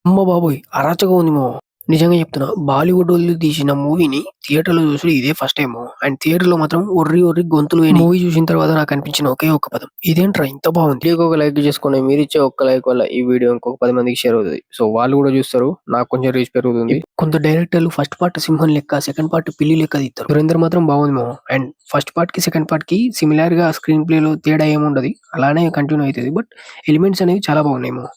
అమ్మ బాబోయ్! అరాచకం ఉంది మామ. నిజంగా చెప్తున్నా. బాలీవుడోళ్ళు తీసిన మూవీని థియేటర్‌లో చూసుడు ఇదే ఫస్ట్ టైము. అండ్ థియేటర్‌లో మాత్రం ఒర్రి ఒర్రి గొంతులు పోయినాయి. మూవీ చూసిన తర్వాత నాకనిపించిన ఒకే ఒక్క పదం. ఇదేంట్రా ఇంత బావుంది. వీడియోకి ఒక లైక్ చేసుకోండి. మీరిచ్చే ఒక్క లైక్ వల్ల ఈ వీడియో ఇంకొక 10 మందికి షేర్ అవుతది. సో వాళ్ళు కూడా చూస్తారు. నాకు కొంచెం రీచ్ పెరుగుతుంది. కొందరు డైరెక్టర్లు ఫస్ట్ పార్ట్ సింహం లెక్క, సెకండ్ పార్ట్ పిల్లి లెక్క తీస్తారు. 'దురేందర్' మాత్రం బావుంది మామ. అండ్ ఫస్ట్ పార్ట్‌కి, సెకండ్ పార్ట్‌కి సిమిలర్‌గా స్క్రీన్ ప్లేలో తేడా ఏముండదు. అలానే కంటిన్యూ అయితది. బట్ ఎలిమెంట్స్ అనేవి చాలా బాగున్నాయి మామ.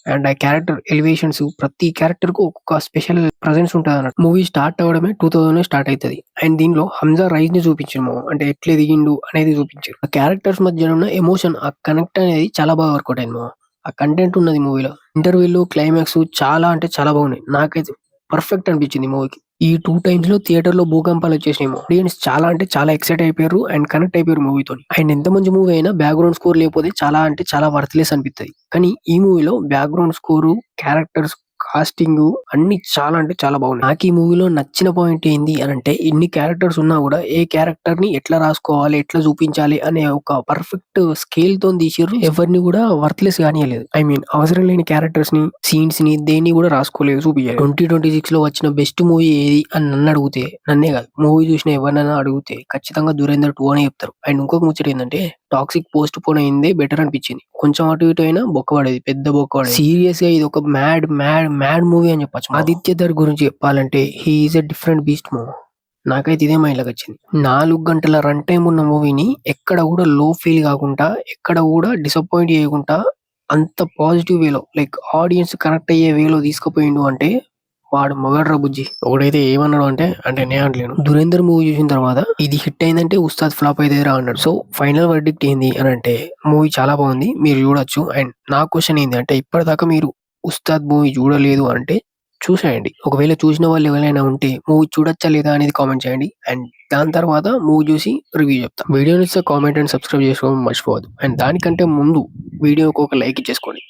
అండ్ ఆ క్యారెక్టర్ ఎలివేషన్స్ ప్రతి క్యారెక్టర్‌కు ఒక్కొక్క స్పెషల్ ప్రెజెన్స్ ఉంటదన్నట్టు. మూవీ స్టార్ట్ అవ్వడమే 2000 స్టార్ట్ అయితది. అండ్ దీనిలో 'హంజా రైజ్‌ని' చూపించిండు మామ. అంటే ఎట్లా ఎదిగిండు అనేది చూపించారు. ఆ క్యారెక్టర్స్ మధ్యన ఉన్న ఎమోషన్, ఆ కనెక్ట్ అనేది చాలా బాగా వర్కౌట్ అయింది మామ. ఆ కంటెంట్ ఉన్నది మూవీలో. ఇంటర్వెల్‌లు, క్లైమాక్స్ చాలా అంటే చాలా బాగున్నాయి. నాకైతే పర్ఫెక్ట్ అనిపించింది మూవీకి. ఈ 2 టైమ్స్‌లో థియేటర్‌లో భూకంపాలొచ్చేసినాయేమో. ఆడియన్స్ చాలా అంటే చాలా ఎక్సైట్ అయిపోయారు. అండ్ కనెక్ట్ అయిపోయారు మూవీతోని. అండ్ ఎంత మంచి మూవీ అయినా బ్యాక్‌గ్రౌండ్ స్కోర్ లేకపోతే చాలా అంటే చాలా వర్త్‌లెస్ అనిపిత్తది. కానీ ఈ మూవీలో బ్యాక్‌గ్రౌండ్ స్కోరు, క్యారెక్టర్స్, కాస్టింగు అన్నీ చాలా అంటే చాలా బాగున్నాయి. నాకీ మూవీలో నచ్చిన పాయింట్ ఏంది అనంటే ఇన్ని క్యారెక్టర్స్ ఉన్నా గూడా ఏ క్యారెక్టర్‌ని ఎట్లా రాసుకోవాలి, ఎట్లా చూపించాలి అనే ఒక పర్ఫెక్ట్ స్కేల్‌తోని తీసిర్రు. ఎవరిని గూడా వర్త్‌లెస్ కానీయలేదు. ఐ మీన్ అవసరం లేని క్యారెక్టర్స్‌ని, సీన్స్‌ని దేన్ని గూడా రాసుకోలేదు, చూపియలేదు. 2026లో వచ్చిన బెస్ట్ మూవీ ఏది అని నన్నడిగితే, నన్నే గాదు మూవీ చూసిన ఎవరినైనా అడిగితే ఖచ్చితంగా 'దురేందర్ 2' అనే చెప్తారు. అండ్ ఇంకొక ముచ్చట ఏందంటే టాక్సిక్ పోస్ట్ పోన్ అయిందే బెటర్ అనిపించింది. కొంచెం అటు ఇటు అయినా బొక్క పడేది. పెద్ద బొక్క పడేది. సీరియస్‌గా ఇది ఒక మ్యాడ్ మూవీ అని చెప్పొచ్చు. ఆదిత్య ధర్ గురించి చెప్పాలంటే he is a different beast మామ. నాకైతే ఇదే మైండ్‌లోకొచ్చింది. 4 గంటల రన్ టైమ్ ఉన్న మూవీని ఎక్కడ గూడా లో ఫీల్ గాకుండా, ఎక్కడ గూడా డిసప్పాయింట్ చేయకుండా అంత పాజిటివ్ వేలో లైక్ ఆడియన్స్ కనెక్ట్ అయ్యే వేలో తీసుకుపోయిండు అంటే వాడు మగాడ్రా బుజ్జి. ఒకడైతే ఏమన్నాడు అంటే నేను అనలేను. 'దురేందర్' మూవీ చూసిన తర్వాత ఇది హిట్ అయిందంటే 'ఉస్తాద్' ఫ్లాప్ అయితదిరా అన్నాడు. సో ఫైనల్ వర్డిక్ట్ ఏంది అనంటే మూవీ చాలా బాగుంది. మీరు చూడొచ్చు. అండ్ నా క్వెషన్ ఏంది అంటే ఇప్పటిదాకా మీరు 'ఉస్తాద్' మూవీ చూడలేదు అంటే చూసేయండి. ఒకవేళ చూసిన వాళ్ళు ఎవరైనా ఉంటే మూవీ చూడొచ్చా లేదా అనేది కామెంట్ చేయండి. అండ్ దాని తర్వాత మూవీ చూసి రివ్యూ చెప్తా. వీడియో నచ్చితే కామెంట్ అండ్ సబ్స్క్రైబ్ చేసుకోవడం మర్చిపోవద్దు. అండ్ దానికంటే ముందు వీడియోకి ఒక లైక్ ఇచ్చేసుకోండి.